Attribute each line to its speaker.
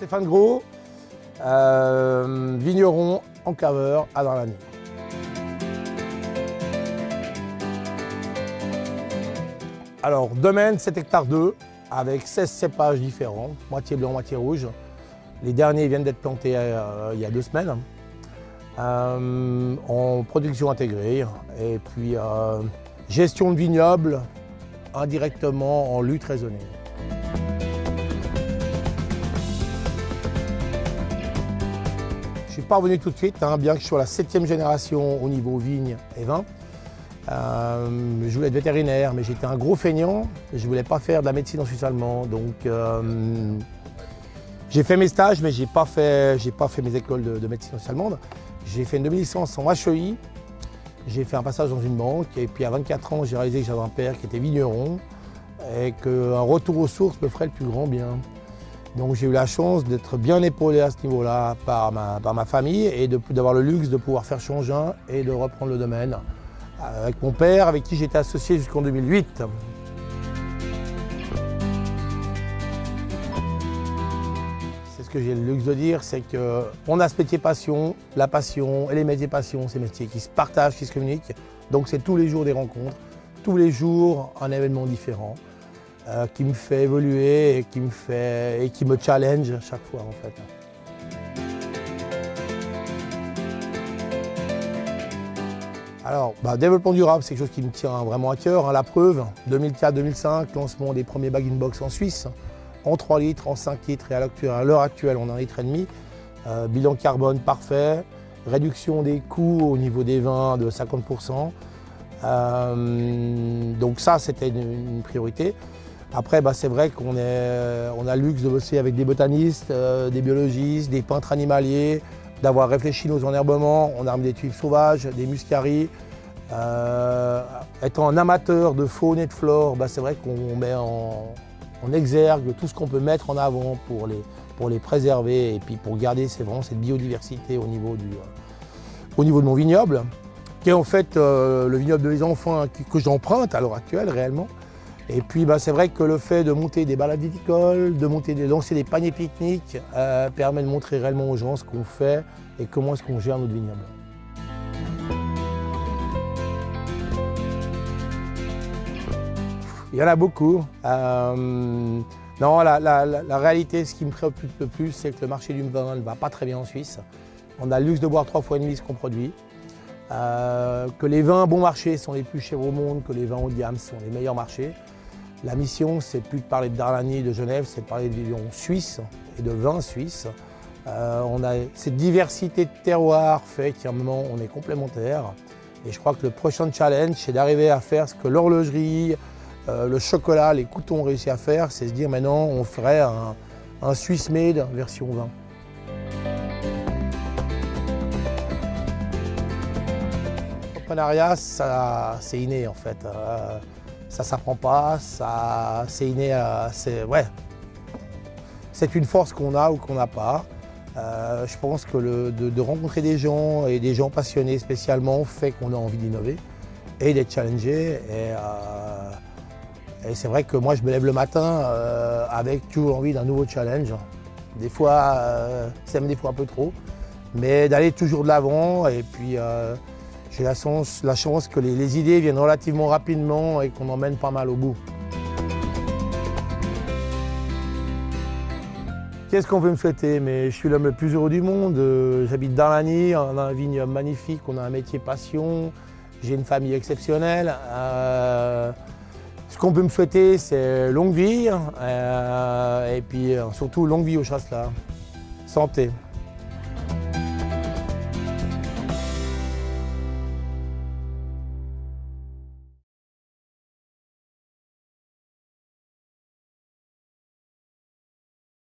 Speaker 1: Stéphane Gros, vigneron en caveur à Darlany. Alors, domaine 7 hectares 2 avec 16 cépages différents, moitié blanc, moitié rouge. Les derniers viennent d'être plantés il y a 2 semaines. En production intégrée et puis gestion de vignoble indirectement en lutte raisonnée. Je ne suis pas revenu tout de suite, bien que je sois la 7e génération au niveau vigne et vin. Je voulais être vétérinaire, mais j'étais un gros feignant. Je ne voulais pas faire de la médecine en Suisse allemande. Donc j'ai fait mes stages, mais je n'ai pas fait mes écoles de médecine en Suisse allemande. J'ai fait une demi-licence en HEI. J'ai fait un passage dans une banque. Et puis à 24 ans, j'ai réalisé que j'avais un père qui était vigneron et qu'un retour aux sources me ferait le plus grand bien. Donc j'ai eu la chance d'être bien épaulé à ce niveau-là par ma famille et d'avoir le luxe de pouvoir faire changer et de reprendre le domaine avec mon père, avec qui j'étais associé jusqu'en 2008. C'est ce que j'ai le luxe de dire, c'est qu'on a ce métier passion, la passion et les métiers passion, c'est des métiers qui se partagent, qui se communiquent. Donc c'est tous les jours des rencontres, tous les jours un événement différent. Qui me fait évoluer et qui me challenge à chaque fois en fait. Alors, développement durable, c'est quelque chose qui me tient vraiment à cœur. La preuve, 2004-2005, lancement des premiers bag-in-box en Suisse, en 3 litres, en 5 litres et à l'heure actuelle, on a 1,5 litre. Bilan carbone parfait, réduction des coûts au niveau des vins de 50%. Donc ça, c'était une priorité. Après, c'est vrai qu'on a le luxe de bosser avec des botanistes, des biologistes, des peintres animaliers, d'avoir réfléchi nos enherbements. On arme des tuiles sauvages, des muscaries. Étant un amateur de faune et de flore, c'est vrai qu'on met en exergue tout ce qu'on peut mettre en avant pour les préserver et puis pour garder vraiment cette biodiversité au niveau de mon vignoble, qui est en fait le vignoble de mes enfants que j'emprunte à l'heure actuelle réellement. Et puis c'est vrai que le fait de monter des balades viticoles, de lancer des paniers pique-nique permet de montrer réellement aux gens ce qu'on fait et comment est-ce qu'on gère notre vignoble. Il y en a beaucoup. Non, la réalité, ce qui me préoccupe le plus, c'est que le marché du vin ne va pas très bien en Suisse. On a le luxe de boire 3 fois et demi ce qu'on produit. Que les vins bon marché sont les plus chers au monde, que les vins haut de gamme sont les meilleurs marchés. La mission, c'est plus de parler de Darlany, de Genève, c'est de parler de vignerons suisses et de vins suisses. On a cette diversité de terroirs fait qu'à un moment, on est complémentaires. Et je crois que le prochain challenge, c'est d'arriver à faire ce que l'horlogerie, le chocolat, les couteaux ont réussi à faire, c'est se dire maintenant, on ferait un Swiss Made version vin. L'entrepreneuriat, c'est inné en fait. Ça ne s'apprend pas, c'est inné. C'est une force qu'on a ou qu'on n'a pas. Je pense que de rencontrer des gens et des gens passionnés spécialement fait qu'on a envie d'innover et d'être challengé. Et c'est vrai que moi je me lève le matin avec toujours envie d'un nouveau challenge. Des fois, c'est même des fois un peu trop, mais d'aller toujours de l'avant et puis j'ai la chance que les idées viennent relativement rapidement et qu'on emmène pas mal au bout. Qu'est-ce qu'on veut me souhaiter? Mais je suis l'homme le plus heureux du monde. J'habite Darlany, on a un vignoble magnifique, on a un métier passion, j'ai une famille exceptionnelle. Ce qu'on peut me souhaiter, c'est longue vie et puis surtout longue vie au Chasselas. Santé.